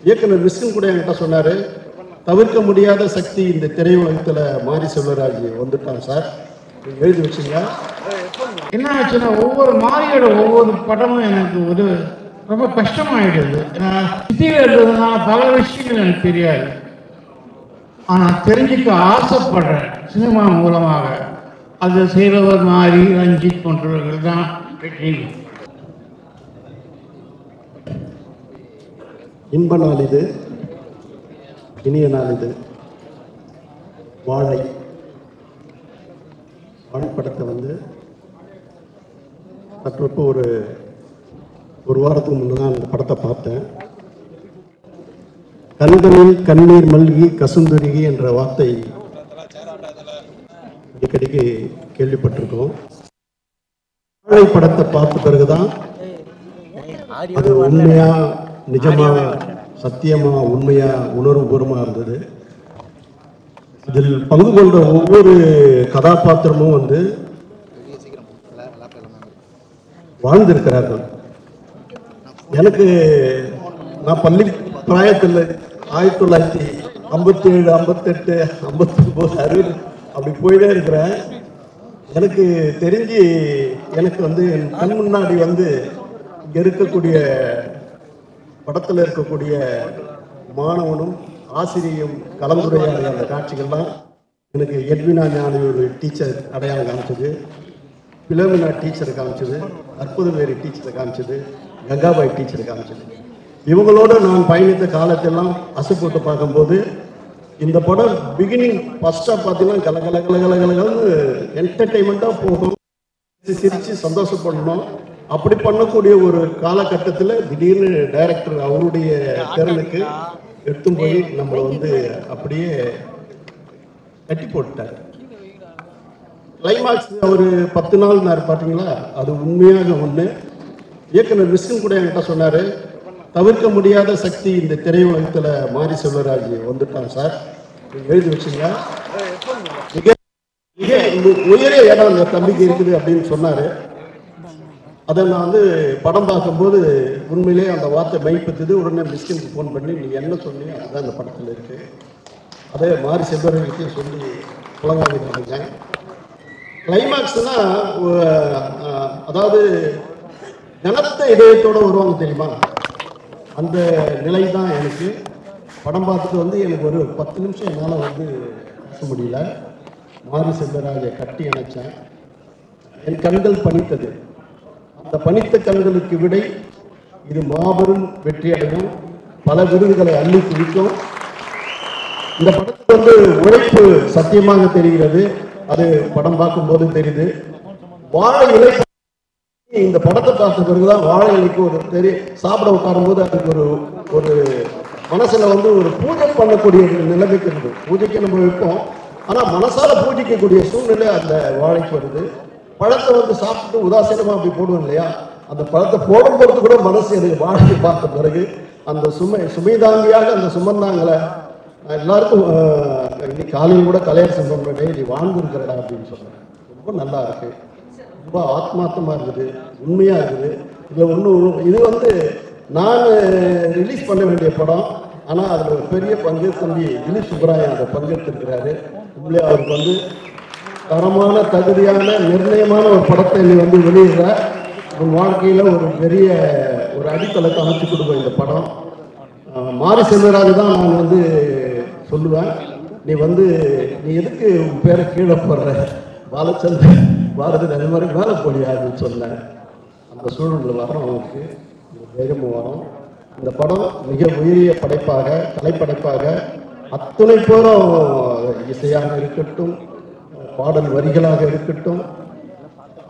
இயக்குனர் மிஸ்கின் கூட என்கிட்ட சொன்னார், தவிர்க்க முடியாத சக்தி இந்த திரையுலகத்தில் மாரி செல்வராஜ் வந்துட்டான் சார், எழுதி வச்சுங்க. என்ன ஆச்சுன்னா ஒவ்வொரு மாரியோட ஒவ்வொரு படமும் எனக்கு ரொம்ப கஷ்டமாயிடுது. சிட்டியில் இருந்ததுனால பல விஷயங்கள் எனக்கு தெரியாது. ஆனால் தெரிஞ்சுக்க ஆசைப்படுறேன் சினிமா மூலமாக. அது செய்கிறவர் மாரி ரஞ்சித் போன்றவர்கள் தான் வெற்றி. இன்ப நாள் இது, இனிய நாள் இது. வாழை படத்தை வந்து சற்றொப்ப ஒரு வாரத்துக்கு முன்னே தான் அந்த படத்தை பார்த்தேன். கண்களில் கண்ணீர் மல்கி கசுந்துருகி என்ற வார்த்தை அடிக்கடிக்கு கேள்விப்பட்டிருக்கோம். வாழை படத்தை பார்த்த பிறகுதான் அது உண்மையா, நிஜமா, சத்தியமா, உண்மையா, உணர்வுபூர்வமா இருந்தது. இதில் பங்கு கொண்ட ஒவ்வொரு கதாபாத்திரமும் வந்து வாழ்ந்திருக்கிறார்கள். எனக்கு நான் பள்ளி பிராயத்தில் 1957, 58, 59, 60 அப்படி போயிட்டே இருக்கிறேன். எனக்கு தெரிஞ்சு எனக்கு வந்து என் கண் முன்னாடி வந்து இங்கே இருக்கக்கூடிய படத்தில் இருக்கக்கூடிய மாணவனும் ஆசிரியரும் கலந்துரையாடிய அந்த காட்சிகள்லாம் எனக்கு எட்வினா ஞானி ஒரு டீச்சர் அடையாளம் காமிச்சது, பிலோமினா டீச்சர் காமிச்சது, அற்புதவேரி டீச்சரை காமிச்சது, கங்காபாய் டீச்சர் காமிச்சது. இவங்களோட நான் பயணித்த காலத்தெல்லாம் அசைப்போட்டு பார்க்கும்போது இந்த படம் பிகினிங் ஃபர்ஸ்டாக பார்த்தீங்கன்னா கலகலன்னு என்டர்டெயின்மெண்ட்டாக போகும், சிரித்து சந்தோஷப்படணும். அப்படி பண்ணக்கூடிய ஒரு காலகட்டத்தில் திடீர்னு டைரக்டர் அவருடைய திறனுக்கு எடுத்து போய் நம்மளை வந்து அப்படியே கட்டி போட்டுட்டார். கிளைமாக்ஸ் ஒரு 10 நாள் பார்த்தீங்களா, அது உண்மையாக ஒன்று. இயக்குனர் மிஸ்கின் கூட என்கிட்ட சொன்னார், தவிர்க்க முடியாத சக்தி இந்த திரையுலகத்தில் மாரி செல்வராஜ் வந்துட்டான் சார், எழுதி வச்சுங்க. மிக உயரிய இடம் அந்த தம்பிக்கு இருக்குது அப்படின்னு சொன்னார். அதை நான் வந்து படம் பார்க்கும்போது உண்மையிலே அந்த வார்த்தை மெய்ப்பத்துது. உடனே மிஸ்கினுக்கு ஃபோன் பண்ணி நீ என்ன சொன்னீங்க அதுதான் அந்த படத்தில் இருக்குது, அதே மாரி செல்வராஜ்கிட்டே சொல்லி புலங்காடிட்டு இருக்கேன். கிளைமாக்ஸ்னா அதாவது கனத்த இதயத்தோடு வருவாங்க தெரியுமா, அந்த நிலை தான் எனக்கு. படம் பார்த்துட்டு வந்து எனக்கு ஒரு 10 நிமிஷம் என்னால் வந்து பேச முடியல. மாரி செல்வராஜை கட்டி அணைச்சேன். என் கண்கள் பணித்தது. அந்த பணித்த கண்களுக்கு விடை இது மாபெரும் வெற்றி அடையும், பல விருதுகளை அள்ளி குவிக்கும். இந்த படத்துக்கு வந்து உழைப்பு சத்தியமாக தெரிகிறது, அது படம் பார்க்கும்போது தெரியுது. வாழை இலை, இந்த படத்தை பார்த்த பிறகுதான் வாழை இலைக்கு ஒரு சாப்பிட உட்காரும்போது அதுக்கு ஒரு மனசுல வந்து ஒரு பூஜை பண்ணக்கூடிய நிலைமைக்கு இருக்கு. பூஜைக்கு நம்ம வைப்போம், ஆனா மனசால பூஜிக்கக்கூடிய சூழ்நிலை அந்த வாழைக்கு வருது. பழத்தை வந்து சாப்பிட்டு உதாசீனமா அப்படி போடுவோம் இல்லையா, அந்த பழத்தை போடும்போது கூட மனசு எனக்கு வாழையை பார்த்த பிறகு அந்த சுமைதாங்கியாக அந்த சுமந்தாங்களை எல்லாருக்கும் இன்னைக்கு காலையில் கூட கலையரசன் சொன்னேன், நீ வாழ்ந்துருக்கிறடா அப்படின்னு சொன்னேன். ரொம்ப நல்லா இருக்கு, ரொம்ப ஆத்மார்த்தமா இருக்குது, உண்மையா இருக்குது. இதுல இது வந்து நான் ரிலீஸ் பண்ண வேண்டிய படம், ஆனால் அதில் ஒரு பெரிய பங்கு தம்பி திலீப் சுப்ராயன் அதை பங்கெடுத்திருக்கிறாரு. உண்மையிலே அவருக்கு வந்து தரமான தகுதியான நிர்ணயமான ஒரு படத்தை நீ வந்து வெளியிடுற உன் வாழ்க்கையில் ஒரு பெரிய ஒரு அடித்தளத்தை அமைச்சு கொடுப்போம் இந்த படம். மாரி செல்வராஜ் தான் நான் வந்து சொல்லுவேன், நீ எதுக்கு உன் பேரை கீழே போடுற, பாலச்சந்திரன் பாரதி அதே மாதிரி வேலை போலியா அப்படின்னு சொன்னேன். அந்த சூழலில் வரோம், அவனுக்கு தைரியமும் வரும். இந்த படம் மிக உயரிய படைப்பாக, கலைப்படைப்பாக அத்துணை பேரும் இசையாக இருக்கட்டும், பாடல் வரிகளாக இருக்கட்டும்,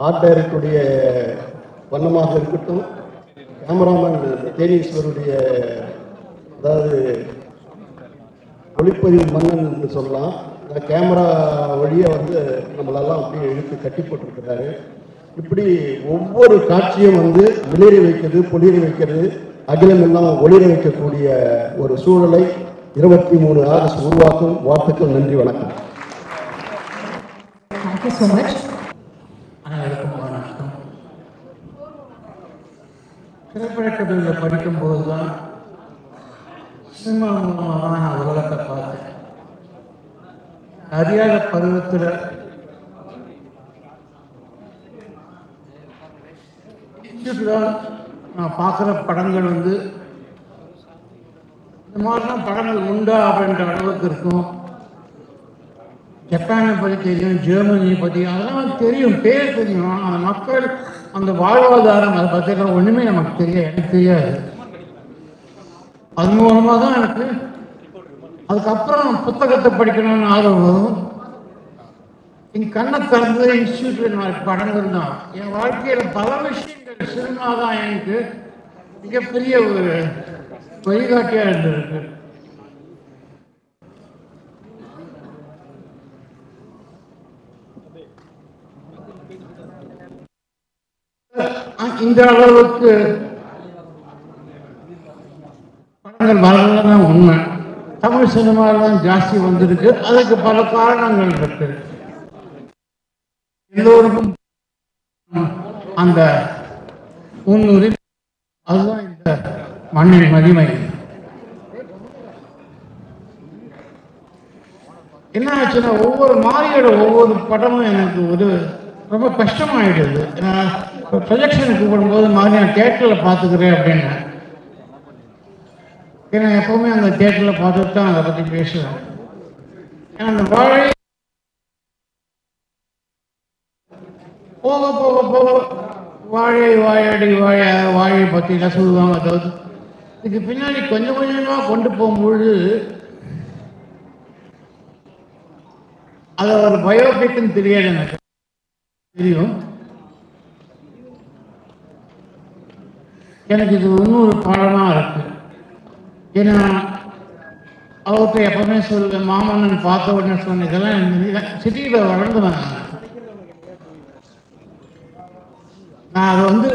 ஆர்ட் டைரக்டருடைய வண்ணமாக இருக்கட்டும், கேமராமேன் தேனீஸ்வருடைய அதாவது ஒளிப்பதிவு மன்னன் என்று சொல்லலாம். இந்த கேமரா வழியை வந்து நம்மளெல்லாம் அப்படியே இழுத்து கட்டி போட்டிருக்கிறாரு. இப்படி ஒவ்வொரு காட்சியும் வந்து வெளிர வைக்கிறது, பொலிர வைக்கிறது, அகிலம் எல்லாம் ஒளிர வைக்கக்கூடிய ஒரு சூழலை 23 ஆகஸ்ட் உருவாக்கும். வாழ்த்துக்கள், நன்றி, வணக்கம். வணக்கம். திரைப்படக்கதையில் படிக்கும்போது தான் சினிமா மூலமாக தான் நான் உலகத்தை பார்த்தேன். அறியாத பருவத்தில் நான் பார்க்குற படங்கள் வந்து இந்த மாதிரிலாம் படங்கள் உண்டா அப்படின்ற அளவுக்கு இருக்கும். ஜப்பானை பற்றி தெரியும், ஜெர்மனியை பற்றி அதெல்லாம் தெரியும், பேர் தெரியும். அந்த மக்கள் அந்த வாழ்வாதாரம் அதை பற்றிலாம் ஒன்றுமே நமக்கு தெரியாது, எனக்கு தெரியாது. அது மூலமாக தான் எனக்கு அதுக்கப்புறம் புத்தகத்தை படிக்கணும்னு ஆர்வம் வரும். என் கண்ணை திறந்து இன்ஸ்டியூட்டில் படங்கள் தான். என் வாழ்க்கையில் பல விஷயங்கள் சினிமா தான் எனக்கு மிகப்பெரிய ஒரு வழிகாட்டியாக இருந்திருக்கு. இந்த அளவுக்கு படங்கள் வரலாம் உண்மை. தமிழ் சினிமாவில் ஜாஸ்தி வந்திருக்கு. அதுக்கு பல காரணங்கள் இருக்கு. எல்லோருக்கும் அந்த முன்னுரிமை, அதுதான் இந்த மண்ணின் மகிமை. என்ன ஆச்சுன்னா ஒவ்வொரு மாரியோட ஒவ்வொரு படமும் எனக்கு ஒரு ரொம்ப கஷ்டமாயிடுது. ப்ரொஜெக்ஷனுக்கு போடும்போது மாதிரி நான் தியேட்டரில் பார்த்துக்கிறேன் அப்படின்னு. ஏன்னா எப்பவுமே அந்த தியேட்டரில் பார்த்துட்டு தான் அதை பற்றி பேசுவேன். ஏன்னா அந்த வாழை போக போக போக வாழை வாழடி வாழையை பற்றிலாம் சொல்லுவாங்க. அதாவது இதுக்கு பின்னாடி கொஞ்சம் கொஞ்சமாக கொண்டு போகும்பொழுது அதை ஒரு பயோபிக்னு தெரியாது, எனக்கு தெரியும். எனக்கு இது இன்னொரு பாடமாக இருக்கு. ஏன்னா அவர்கிட்ட எப்பவுமே சொல்லுவேன், மாமன்னன் பார்த்த உடனே சொன்ன இதெல்லாம் சிட்டியில் வளர்ந்துவேன். நான் அதை வந்து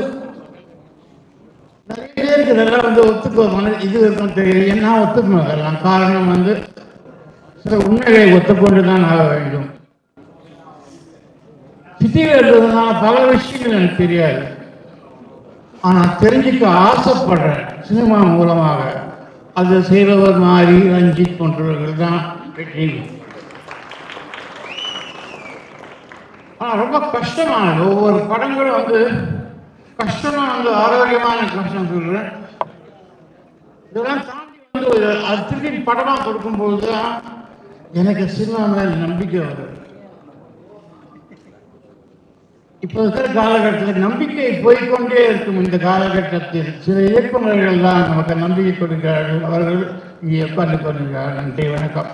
நிறைய பேருக்கு இதெல்லாம் வந்து ஒத்துக்குவேன். இது இருக்கும் தெரியும், என்ன ஒத்துக்கணும் அதெல்லாம். காரணம் வந்து சில உண்மைகளை ஒத்துக்கொண்டு தான் ஆக வேண்டும். சிட்டியில் இருக்கிறதுனால பல விஷயங்கள் எனக்கு தெரியாது. ஆனால் தெரிஞ்சுக்க ஆசைப்படுறேன் சினிமா மூலமாக. அது செய்பவர் மாதிரி ரஞ்சித் போன்றவர்கள் தான் வெற்றி. ஆனால் ரொம்ப கஷ்டமானது. ஒவ்வொரு படங்களும் வந்து கஷ்டமாக வந்து ஆரோக்கியமான கஷ்டம் சொல்கிறேன். இதெல்லாம் தாண்டி வந்து அது திருப்பி படமாக கொடுக்கும்போது தான் எனக்கு சினிமா மேல் நம்பிக்கை வருது. இப்போ இருக்கிற காலகட்டத்தில் நம்பிக்கை போய்கொண்டே இருக்கும். இந்த காலகட்டத்தில் சில இயக்குநர்கள் தான் நமக்கு நம்பிக்கை கொடுக்கிறார்கள். அவர்கள் இங்கே உட்கார்ந்து கொண்டிருக்கிறார்கள். நன்றி, வணக்கம்.